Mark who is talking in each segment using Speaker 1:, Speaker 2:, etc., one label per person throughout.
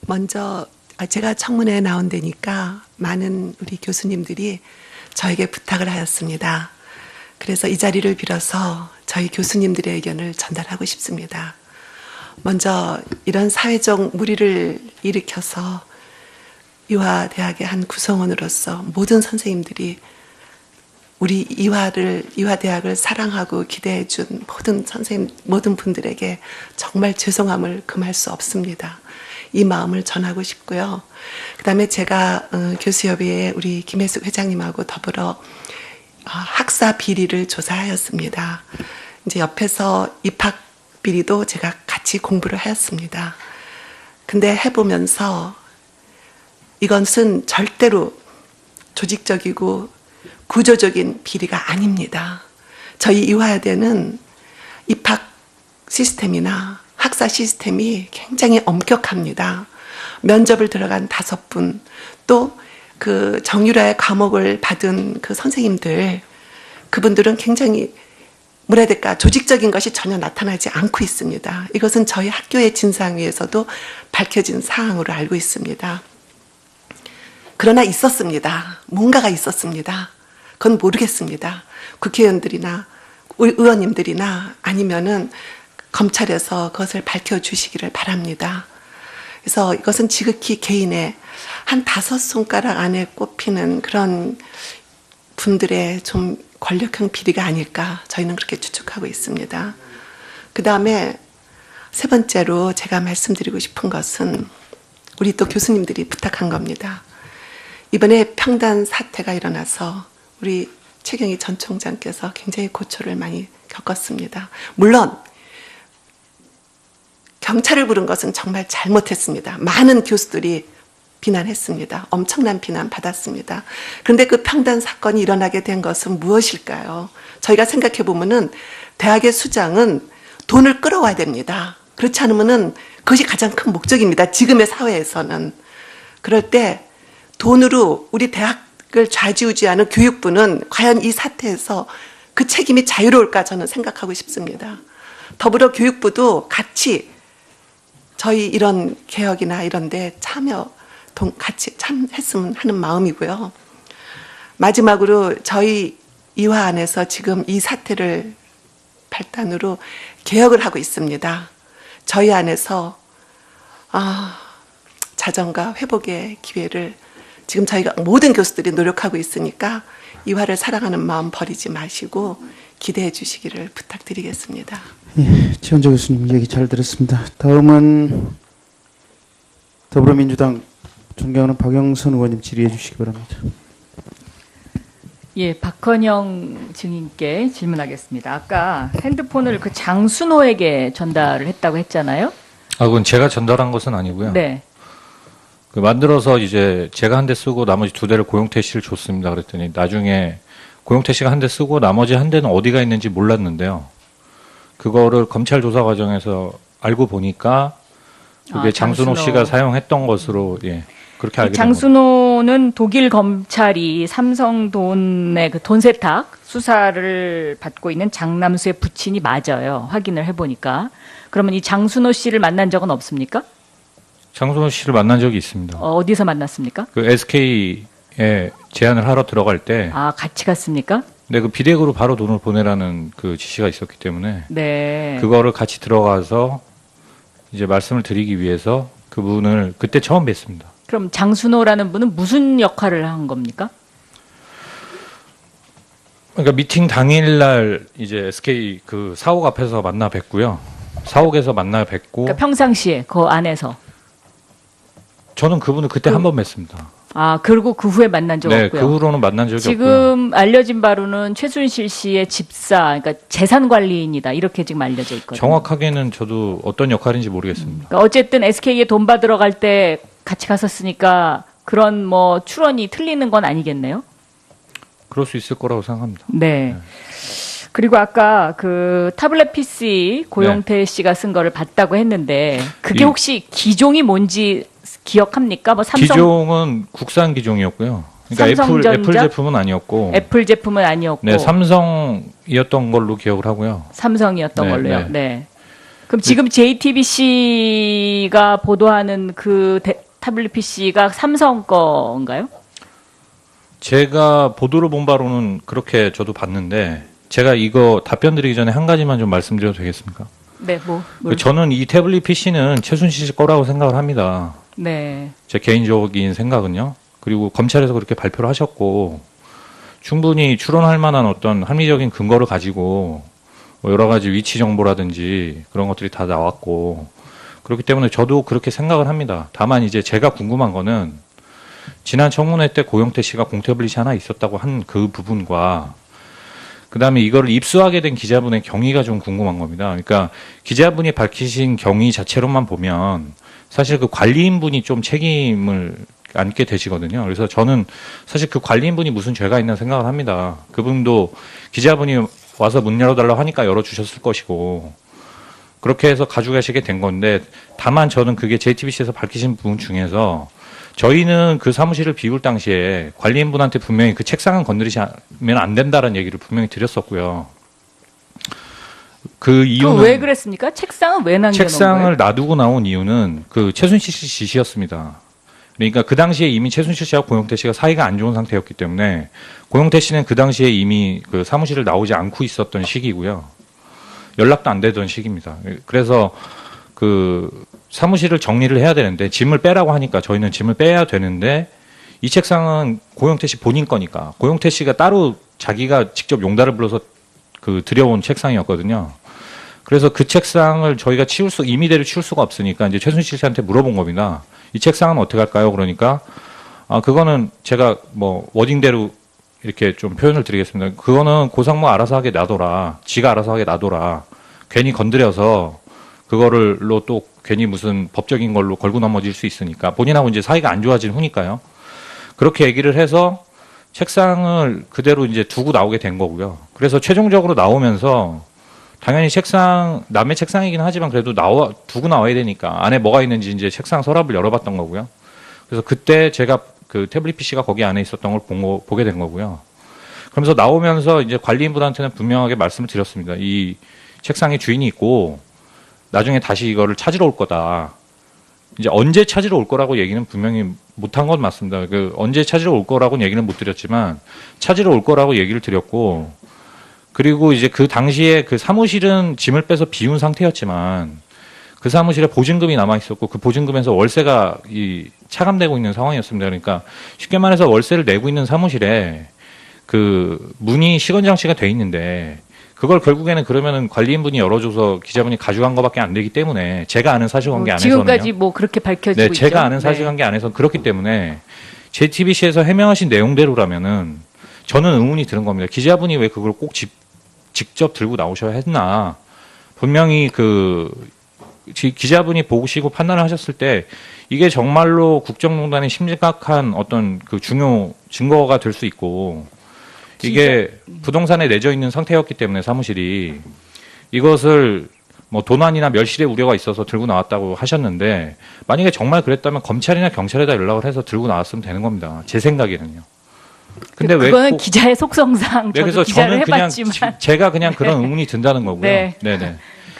Speaker 1: 먼저 제가 청문회에 나온 데니까 많은 우리 교수님들이 저에게 부탁을 하였습니다. 그래서 이 자리를 빌어서 저희 교수님들의 의견을 전달하고 싶습니다. 먼저 이런 사회적 물의를 일으켜서 이화대학의 한 구성원으로서 모든 선생님들이 우리 이화대학을 사랑하고 기대해 준 모든 선생님, 모든 분들에게 정말 죄송함을 금할 수 없습니다. 이 마음을 전하고 싶고요. 그 다음에 제가 교수협의회 우리 김혜숙 회장님하고 더불어 학사 비리를 조사하였습니다. 이제 옆에서 입학 비리도 제가 같이 공부를 하였습니다. 근데 해보면서 이것은 절대로 조직적이고 구조적인 비리가 아닙니다. 저희 이화여대는 입학 시스템이나 학사 시스템이 굉장히 엄격합니다. 면접을 들어간 5분, 또 그 정유라의 과목을 받은 그 선생님들, 그분들은 굉장히 뭐라 해야 될까, 조직적인 것이 전혀 나타나지 않고 있습니다. 이것은 저희 학교의 진상위에서도 밝혀진 사항으로 알고 있습니다. 그러나 있었습니다. 뭔가가 있었습니다. 그건 모르겠습니다. 국회의원들이나 의원님들이나 아니면은 검찰에서 그것을 밝혀주시기를 바랍니다. 그래서 이것은 지극히 개인의 한 5손가락 안에 꼽히는 그런 분들의 좀 권력형 비리가 아닐까, 저희는 그렇게 추측하고 있습니다. 그 다음에 세 번째로 제가 말씀드리고 싶은 것은 우리 또 교수님들이 부탁한 겁니다. 이번에 평단 사태가 일어나서 우리 최경희 전 총장께서 굉장히 고초를 많이 겪었습니다. 물론 경찰을 부른 것은 정말 잘못했습니다. 많은 교수들이 비난했습니다. 엄청난 비난 받았습니다. 그런데 그 평단 사건이 일어나게 된 것은 무엇일까요? 저희가 생각해 보면은 대학의 수장은 돈을 끌어와야 됩니다. 그렇지 않으면은 그것이 가장 큰 목적입니다. 지금의 사회에서는. 그럴 때 돈으로 우리 대학을 좌지우지하는 교육부는 과연 이 사태에서 그 책임이 자유로울까 저는 생각하고 싶습니다. 더불어 교육부도 같이 저희 이런 개혁이나 이런 데 같이 참했으면 하는 마음이고요. 마지막으로 저희 이화 안에서 지금 이 사태를 발단으로 개혁을 하고 있습니다. 저희 안에서 자정과 회복의 기회를 지금 저희가 모든 교수들이 노력하고 있으니까 이화를 사랑하는 마음 버리지 마시고 기대해 주시기를 부탁드리겠습니다.
Speaker 2: 예, 최원재 교수님 얘기 잘 들었습니다. 다음은 더불어민주당 존경하는 박영선 의원님 질의해 주시기 바랍니다.
Speaker 3: 예, 박헌영 증인께 질문하겠습니다. 아까 핸드폰을 그 장순호에게 전달을 했다고 했잖아요.
Speaker 4: 그건 제가 전달한 것은 아니고요.
Speaker 3: 네.
Speaker 4: 그 만들어서 이제 제가 한 대 쓰고 나머지 2대를 고용태 씨를 줬습니다. 그랬더니 나중에 고용태 씨가 한 대 쓰고 나머지 한 대는 어디가 있는지 몰랐는데요. 그거를 검찰 조사 과정에서 알고 보니까 그게 장순호 씨가 사용했던 것으로 그렇게 알게 된 겁니다.
Speaker 3: 장순호는 독일 검찰이 삼성돈의 그 돈 세탁 수사를 받고 있는 장남수의 부친이 맞아요. 확인을 해보니까. 그러면 이 장순호 씨를 만난 적은 없습니까?
Speaker 4: 장순호 씨를 만난 적이 있습니다.
Speaker 3: 어디서 만났습니까?
Speaker 4: 그 SK에 제안을 하러 들어갈 때.
Speaker 3: 같이 갔습니까?
Speaker 4: 네, 그 비대구로 바로 돈을 보내라는 그 지시가 있었기 때문에.
Speaker 3: 네.
Speaker 4: 그거를 같이 들어가서 이제 말씀을 드리기 위해서 그분을 그때 처음 뵀습니다.
Speaker 3: 그럼 장순호라는 분은 무슨 역할을 한 겁니까?
Speaker 4: 그러니까 미팅 당일날 이제 SK 그 사옥 앞에서 만나 뵀고요. 사옥에서 만나 뵙고.
Speaker 3: 그러니까 평상시에 그 안에서.
Speaker 4: 저는 그분을 그때 한 번 뵀습니다.
Speaker 3: 그리고 그 후에 만난 적
Speaker 4: 네,
Speaker 3: 없고요.
Speaker 4: 그 후로는 만난 적이 없고요.
Speaker 3: 지금 알려진 바로는 최순실 씨의 집사, 그러니까 재산 관리인이다 이렇게 지금 알려져 있거든요.
Speaker 4: 정확하게는 저도 어떤 역할인지 모르겠습니다.
Speaker 3: 그러니까 어쨌든 SK에 돈 받으러 갈 때 같이 갔었으니까 그런 뭐 추론이 틀리는 건 아니겠네요.
Speaker 4: 그럴 수 있을 거라고 생각합니다.
Speaker 3: 네. 그리고 아까 그 타블렛 PC 고용태 씨가 쓴 거를 봤다고 했는데 그게 혹시 기종이 뭔지 기억합니까? 뭐 삼성
Speaker 4: 기종은 국산 기종이었고요. 그러니까 애플 제품은 아니었고.
Speaker 3: 애플 제품은 아니었고.
Speaker 4: 네, 삼성이었던 걸로 기억을 하고요.
Speaker 3: 삼성이었던
Speaker 4: 네,
Speaker 3: 걸로요.
Speaker 4: 네.
Speaker 3: 네. 그럼 지금 JTBC가 보도하는 그 타블릿 PC가 삼성 거인가요?
Speaker 4: 제가 보도를 본 바로는 그렇게 저도 봤는데 제가 이거 답변 드리기 전에 한 가지만 좀 말씀드려도 되겠습니까?
Speaker 3: 네,
Speaker 4: 저는 이 태블릿 PC는 최순실 씨 거라고 생각을 합니다.
Speaker 3: 네.
Speaker 4: 제 개인적인 생각은요. 그리고 검찰에서 그렇게 발표를 하셨고 충분히 추론할 만한 어떤 합리적인 근거를 가지고 뭐 여러 가지 위치 정보라든지 그런 것들이 다 나왔고 그렇기 때문에 저도 그렇게 생각을 합니다. 다만 이제 제가 궁금한 거는 지난 청문회 때 고영태 씨가 공태블릿이 하나 있었다고 한 그 부분과 그다음에 이거를 입수하게 된 기자분의 경위가 좀 궁금한 겁니다. 그러니까 기자분이 밝히신 경위 자체로만 보면 사실 그 관리인분이 좀 책임을 안게 되시거든요. 그래서 저는 사실 그 관리인분이 무슨 죄가 있나 생각을 합니다. 그분도 기자분이 와서 문 열어달라고 하니까 열어주셨을 것이고 그렇게 해서 가져가시게 된 건데 다만 저는 그게 JTBC에서 밝히신 부분 중에서 저희는 그 사무실을 비울 당시에 관리인분한테 분명히 그 책상은 건드리시면 안 된다는 얘기를 분명히 드렸었고요. 그 이유는
Speaker 3: 왜 그랬습니까? 책상은 왜 남겨놓은
Speaker 4: 책상을
Speaker 3: 거예요?
Speaker 4: 놔두고 나온 이유는 그 최순실 씨 지시였습니다. 그러니까 그 당시에 이미 최순실 씨와 고영태 씨가 사이가 안 좋은 상태였기 때문에 고영태 씨는 그 당시에 이미 그 사무실을 나오지 않고 있었던 시기고요. 연락도 안 되던 시기입니다. 그래서 그 사무실을 정리를 해야 되는데 짐을 빼라고 하니까 저희는 짐을 빼야 되는데 이 책상은 고영태 씨 본인 거니까 고영태 씨가 따로 자기가 직접 용달을 불러서 그 들여온 책상이었거든요. 그래서 그 책상을 저희가 임의대로 치울 수가 없으니까 이제 최순실 씨한테 물어본 겁니다. 이 책상은 어떻게 할까요? 그러니까 그거는 제가 뭐 워딩대로 이렇게 좀 표현을 드리겠습니다. 그거는 고상무 알아서 하게 놔둬라. 지가 알아서 하게 놔둬라. 괜히 건드려서 그거를로 또 괜히 무슨 법적인 걸로 걸고 넘어질 수 있으니까 본인하고 이제 사이가 안 좋아진 후니까요. 그렇게 얘기를 해서 책상을 그대로 이제 두고 나오게 된 거고요. 그래서 최종적으로 나오면서 당연히 책상 남의 책상이긴 하지만 그래도 두고 나와야 되니까 안에 뭐가 있는지 이제 책상 서랍을 열어봤던 거고요. 그래서 그때 제가 그 태블릿 PC가 거기 안에 있었던 걸 보게 된 거고요. 그러면서 나오면서 이제 관리인분한테는 분명하게 말씀을 드렸습니다. 이 책상에 주인이 있고 나중에 다시 이거를 찾으러 올 거다. 이제 언제 찾으러 올 거라고 얘기는 분명히 못한 건 맞습니다. 그 언제 찾으러 올 거라고는 얘기는 못 드렸지만 찾으러 올 거라고 얘기를 드렸고 그리고 이제 그 당시에 그 사무실은 짐을 빼서 비운 상태였지만 그 사무실에 보증금이 남아 있었고 그 보증금에서 월세가 차감되고 있는 상황이었습니다. 그러니까 쉽게 말해서 월세를 내고 있는 사무실에 그 문이 시건장치가 돼 있는데 그걸 결국에는 그러면은 관리인분이 열어줘서 기자분이 가져간 것밖에 안 되기 때문에 제가 아는 사실관계 안에서는요.
Speaker 3: 지금까지 뭐 그렇게 밝혀지고 있죠.
Speaker 4: 제가 아는 사실관계 안에서 그렇기 때문에 JTBC에서 해명하신 내용대로라면은 저는 의문이 드는 겁니다. 기자분이 왜 그걸 꼭 직접 들고 나오셔야 했나? 분명히 그 기자분이 보시고 판단을 하셨을 때 이게 정말로 국정농단의 심각한 어떤 그 중요 증거가 될 수 있고 이게 부동산에 내져 있는 상태였기 때문에 사무실이 이것을 뭐 도난이나 멸실의 우려가 있어서 들고 나왔다고 하셨는데 만약에 정말 그랬다면 검찰이나 경찰에다 연락을 해서 들고 나왔으면 되는 겁니다. 제 생각에는요. 근데 왜
Speaker 3: 그거는 기자의 속성상 저도
Speaker 4: 그래서
Speaker 3: 기자를
Speaker 4: 저는 그냥
Speaker 3: 해봤지만
Speaker 4: 제가 그냥 그런 의문이 든다는 거고요.
Speaker 3: 네.
Speaker 4: 네네.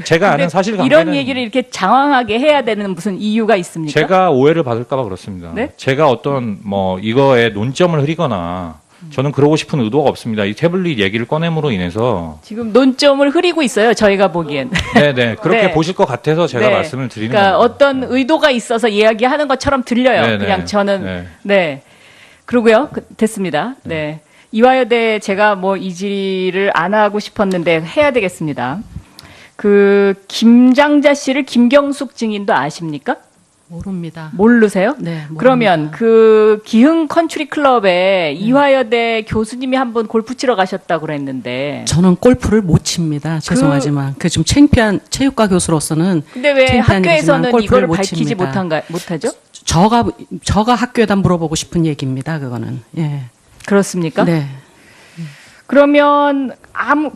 Speaker 4: 제가 아는
Speaker 3: 근데
Speaker 4: 사실관계는
Speaker 3: 이런 얘기를 이렇게 장황하게 해야 되는 무슨 이유가 있습니까?
Speaker 4: 제가 오해를 받을까 봐 그렇습니다.
Speaker 3: 네?
Speaker 4: 제가 어떤 뭐 이거에 논점을 흐리거나 저는 그러고 싶은 의도가 없습니다. 이 태블릿 얘기를 꺼냄으로 인해서
Speaker 3: 지금 논점을 흐리고 있어요. 저희가 보기엔.
Speaker 4: 네네 그렇게
Speaker 3: 네.
Speaker 4: 보실 것 같아서 제가
Speaker 3: 네.
Speaker 4: 말씀을 드리는
Speaker 3: 그러니까
Speaker 4: 겁니다.
Speaker 3: 어떤 의도가 있어서 이야기하는 것처럼 들려요.
Speaker 4: 네네.
Speaker 3: 그냥 저는
Speaker 4: 네.
Speaker 3: 네. 그러고요. 됐습니다. 네. 이화여대 제가 뭐 이 질의를 안 하고 싶었는데 해야 되겠습니다. 그 김장자 씨를 김경숙 증인도 아십니까?
Speaker 5: 모릅니다.
Speaker 3: 모르세요?
Speaker 5: 네, 모릅니다.
Speaker 3: 그러면 그 기흥 컨트리 클럽에 이화여대 교수님이 한번 골프 치러 가셨다고 그랬는데.
Speaker 5: 저는 골프를 못 칩니다. 죄송하지만 그 좀 창피한 체육과 교수로서는
Speaker 3: 근데 왜
Speaker 5: 창피한 일이지만
Speaker 3: 학교에서는
Speaker 5: 골프를
Speaker 3: 이거를
Speaker 5: 못
Speaker 3: 밝히지
Speaker 5: 칩니다.
Speaker 3: 못하죠?
Speaker 5: 저가 학교에다 물어보고 싶은 얘기입니다. 그거는 예.
Speaker 3: 그렇습니까?
Speaker 5: 네.
Speaker 3: 그러면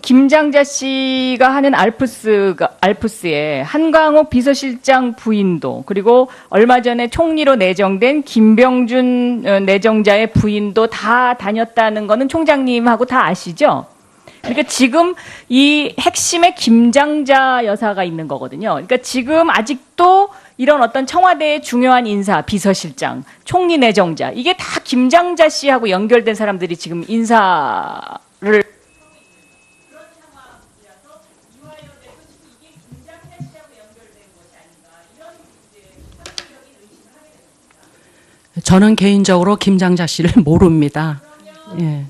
Speaker 3: 김장자 씨가 하는 알프스의 한광옥 비서실장 부인도 그리고 얼마 전에 총리로 내정된 김병준 내정자의 부인도 다 다녔다는 거는 총장님하고 다 아시죠? 그러니까 지금 이 핵심에 김장자 여사가 있는 거거든요. 그러니까 지금 아직도 이런 어떤 청와대의 중요한 인사, 비서실장, 총리 내정자, 이게 다 김장자 씨하고 연결된 사람들이 지금 인사를
Speaker 5: 저는 개인적으로 김장자 씨를 모릅니다. 예.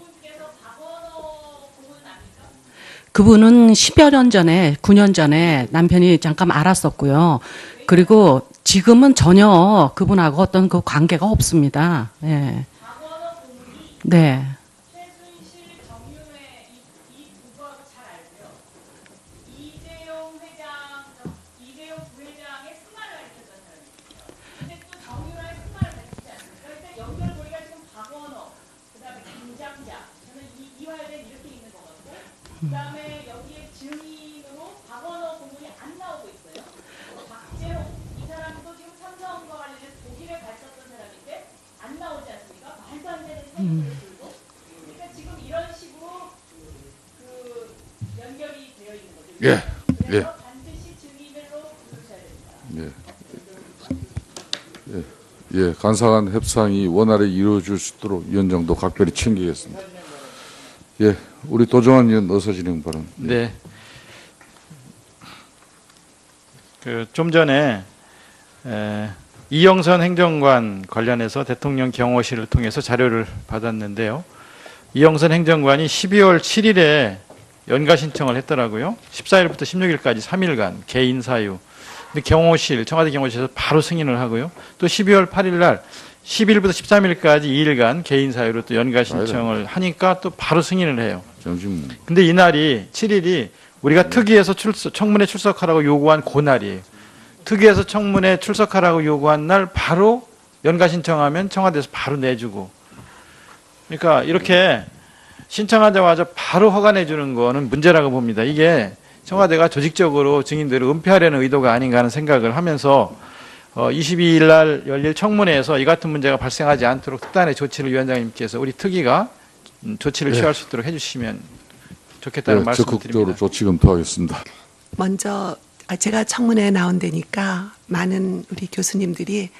Speaker 5: 그분은 10여 년 전에, 9년 전에 남편이 잠깐 알았었고요. 그리고 지금은 전혀 그분하고 어떤 그 관계가 없습니다. 예. 네.
Speaker 3: 그다음에 여기에 증인으로 박원호 고문이 안 나오고 있어요. 박재홍 이 사람도 지금 삼성과 관련해서 독일에 갔었던 사람인데 안 나오지 않습니까? 말도 안 되는 사실을 들고. 그러니까 지금 이런 식으로 그 연결이 되어 있는 거죠.
Speaker 6: 예,
Speaker 3: 그래서
Speaker 6: 예.
Speaker 3: 반드시 증인으로 부르셔야 됩니다.
Speaker 6: 예, 간사간 협상이 원활히 이루어질 수 있도록 위원장도 각별히 챙기겠습니다. 예, 우리 도정환 의원 어서 진행 바랍니다.
Speaker 7: 네. 좀 전에 이영선 행정관 관련해서 대통령 경호실을 통해서 자료를 받았는데요. 이영선 행정관이 12월 7일에 연가 신청을 했더라고요. 14일부터 16일까지 3일간 개인 사유. 근데 경호실, 청와대 경호실에서 바로 승인을 하고요. 또 12월 8일 날 10일부터 13일까지 2일간 개인 사유로 또 연가 신청을 하니까 또 바로 승인을 해요.
Speaker 6: 정신.
Speaker 7: 근데 이날이 7일이 우리가 특위에서 청문회 출석하라고 요구한 그날이에요. 특위에서 청문회 출석하라고 요구한 날 바로 연가 신청하면 청와대에서 바로 내주고. 그러니까 이렇게 신청하자마자 바로 허가내 주는 거는 문제라고 봅니다. 이게 청와대가 조직적으로 증인들을 은폐하려는 의도가 아닌가 하는 생각을 하면서 22일 날 열릴 청문회에서 이 같은 문제가 발생하지 않도록 특단의 조치를 위원장님께서 우리 특위가 조치를 취할 수 있도록 해주시면 좋겠다는 말씀을
Speaker 6: 적극적으로
Speaker 7: 드립니다.
Speaker 6: 조치 검토하겠습니다.
Speaker 1: 먼저 제가 청문회에 나온 데니까 많은 우리 교수님들이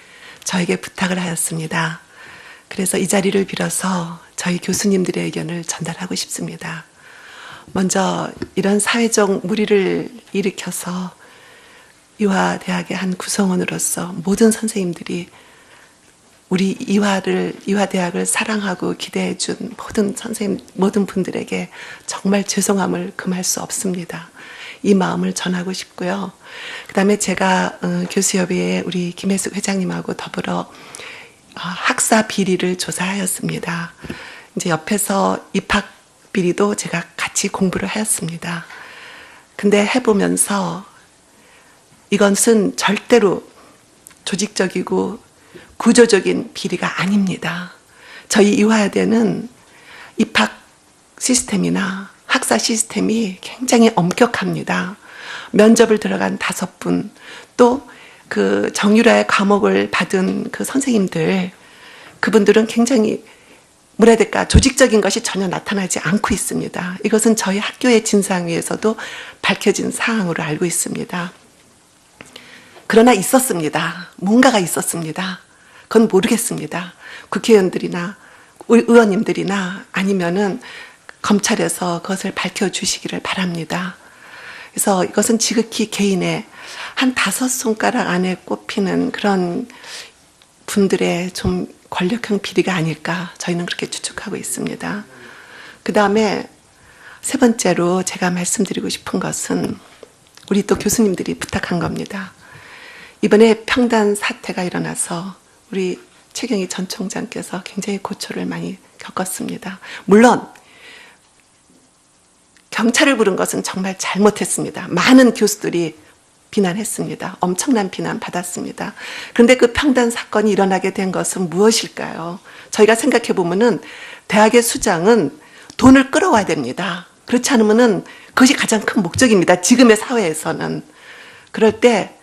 Speaker 1: 저에게 부탁을 하였습니다. 그래서 이 자리를 빌어서 저희 교수님들의 의견을 전달하고 싶습니다. 먼저 이런 사회적 물의를 일으켜서 이화대학의 한 구성원으로서 모든 선생님들이 우리 이화대학을 사랑하고 기대해 준 모든 선생님, 모든 분들에게 정말 죄송함을 금할 수 없습니다. 이 마음을 전하고 싶고요. 그 다음에 제가 교수협의회 우리 김혜숙 회장님하고 더불어 학사 비리를 조사하였습니다. 이제 옆에서 입학 비리도 제가 같이 공부를 하였습니다. 근데 해보면서 이것은 절대로 조직적이고 구조적인 비리가 아닙니다. 저희 이화여대는 입학 시스템이나 학사 시스템이 굉장히 엄격합니다. 면접을 들어간 5분, 또 그 정유라의 과목을 받은 그 선생님들, 그분들은 굉장히 뭐라 해야 될까, 조직적인 것이 전혀 나타나지 않고 있습니다. 이것은 저희 학교의 진상위에서도 밝혀진 사항으로 알고 있습니다. 그러나 있었습니다. 뭔가가 있었습니다. 그건 모르겠습니다. 국회의원들이나 의원님들이나 아니면은 검찰에서 그것을 밝혀주시기를 바랍니다. 그래서 이것은 지극히 개인의 한 5손가락 안에 꼽히는 그런 분들의 좀 권력형 비리가 아닐까 저희는 그렇게 추측하고 있습니다. 그 다음에 세 번째로 제가 말씀드리고 싶은 것은 우리 또 교수님들이 부탁한 겁니다. 이번에 평단 사태가 일어나서 우리 최경희 전 총장께서 굉장히 고초를 많이 겪었습니다. 물론 경찰을 부른 것은 정말 잘못했습니다. 많은 교수들이 비난했습니다. 엄청난 비난 받았습니다. 그런데 그 평단 사건이 일어나게 된 것은 무엇일까요? 저희가 생각해 보면은 대학의 수장은 돈을 끌어와야 됩니다. 그렇지 않으면은 그것이 가장 큰 목적입니다. 지금의 사회에서는. 그럴 때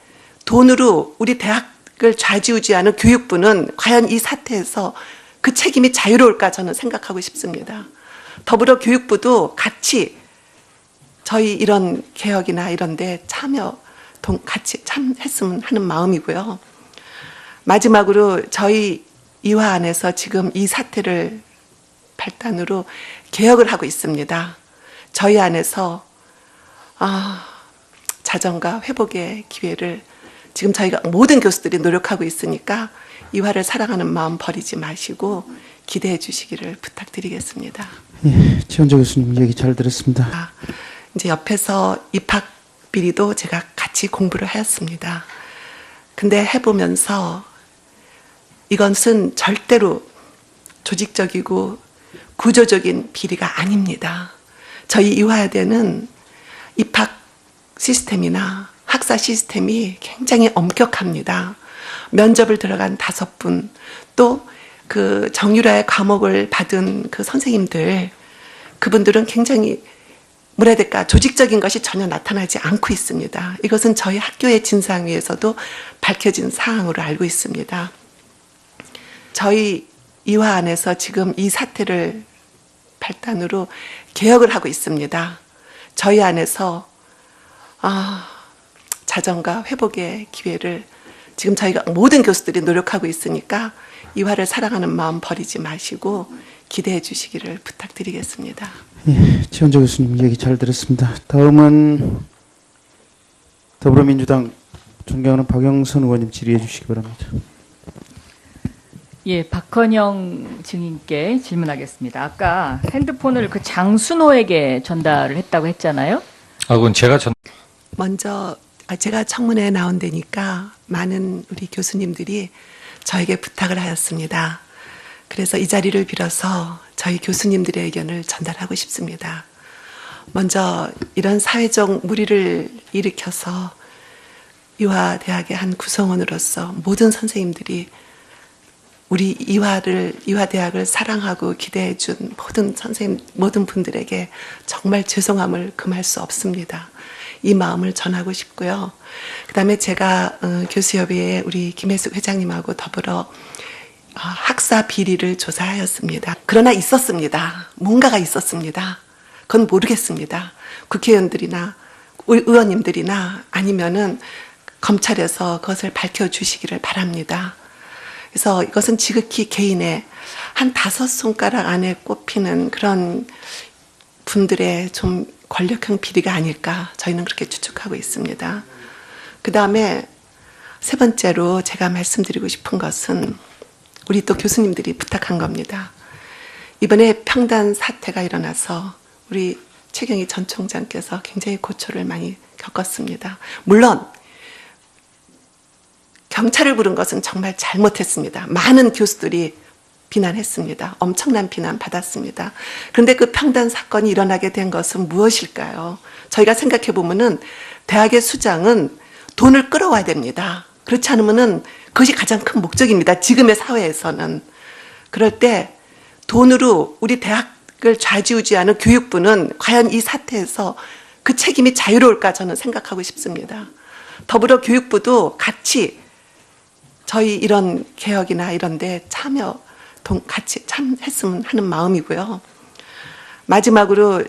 Speaker 1: 돈으로 우리 대학을 좌지우지하는 교육부는 과연 이 사태에서 그 책임이 자유로울까 저는 생각하고 싶습니다. 더불어 교육부도 같이 저희 이런 개혁이나 이런 데 같이 참했으면 하는 마음이고요. 마지막으로 저희 이화 안에서 지금 이 사태를 발단으로 개혁을 하고 있습니다. 저희 안에서 자정과 회복의 기회를 지금 저희가 모든 교수들이 노력하고 있으니까 이화를 사랑하는 마음 버리지 마시고 기대해 주시기를 부탁드리겠습니다.
Speaker 2: 예, 최원재 교수님 얘기 잘 들었습니다.
Speaker 1: 이제 옆에서 입학 비리도 제가 같이 공부를 하였습니다. 근데 해보면서 이것은 절대로 조직적이고 구조적인 비리가 아닙니다. 저희 이화여대는 입학 시스템이나 학사 시스템이 굉장히 엄격합니다. 면접을 들어간 5분, 또 그 정유라의 과목을 받은 그 선생님들, 그분들은 굉장히 뭐라 해야 될까, 조직적인 것이 전혀 나타나지 않고 있습니다. 이것은 저희 학교의 진상위에서도 밝혀진 사항으로 알고 있습니다. 저희 이화 안에서 지금 이 사태를 발단으로 개혁을 하고 있습니다. 저희 안에서 자정과 회복의 기회를 지금 저희가 모든 교수들이 노력하고 있으니까 이화를 사랑하는 마음 버리지 마시고 기대해 주시기를 부탁드리겠습니다.
Speaker 2: 예, 최원재 교수님 얘기 잘 들었습니다. 다음은 더불어민주당 존경하는 박영선 의원님 질의해 주시기 바랍니다.
Speaker 3: 예, 박헌영 증인께 질문하겠습니다. 아까 핸드폰을 그 장순호에게 전달을 했다고 했잖아요.
Speaker 4: 그건 제가
Speaker 1: 먼저 제가 청문회에 나온 데니까 많은 우리 교수님들이 저에게 부탁을 하였습니다. 그래서 이 자리를 빌어서 저희 교수님들의 의견을 전달하고 싶습니다. 먼저 이런 사회적 물의를 일으켜서 이화대학의 한 구성원으로서 모든 선생님들이 우리 이화대학을 사랑하고 기대해 준 모든 선생님, 모든 분들에게 정말 죄송함을 금할 수 없습니다. 이 마음을 전하고 싶고요. 그다음에 제가 교수협의회 우리 김혜숙 회장님하고 더불어 학사 비리를 조사하였습니다. 그러나 있었습니다. 뭔가가 있었습니다. 그건 모르겠습니다. 국회의원들이나 의원님들이나 아니면은 검찰에서 그것을 밝혀주시기를 바랍니다. 그래서 이것은 지극히 개인의 한 5손가락 안에 꼽히는 그런 분들의 좀 권력형 비리가 아닐까 저희는 그렇게 추측하고 있습니다. 그 다음에 세 번째로 제가 말씀드리고 싶은 것은 우리 또 교수님들이 부탁한 겁니다. 이번에 평단 사태가 일어나서 우리 최경희 전 총장께서 굉장히 고초를 많이 겪었습니다. 물론 경찰을 부른 것은 정말 잘못했습니다. 많은 교수들이 비난했습니다. 엄청난 비난 받았습니다. 그런데 그 평단 사건이 일어나게 된 것은 무엇일까요? 저희가 생각해 보면은 대학의 수장은 돈을 끌어와야 됩니다. 그렇지 않으면은 그것이 가장 큰 목적입니다. 지금의 사회에서는. 그럴 때 돈으로 우리 대학을 좌지우지하는 교육부는 과연 이 사태에서 그 책임이 자유로울까 저는 생각하고 싶습니다. 더불어 교육부도 같이 저희 이런 개혁이나 이런 데 같이 참했으면 하는 마음이고요. 마지막으로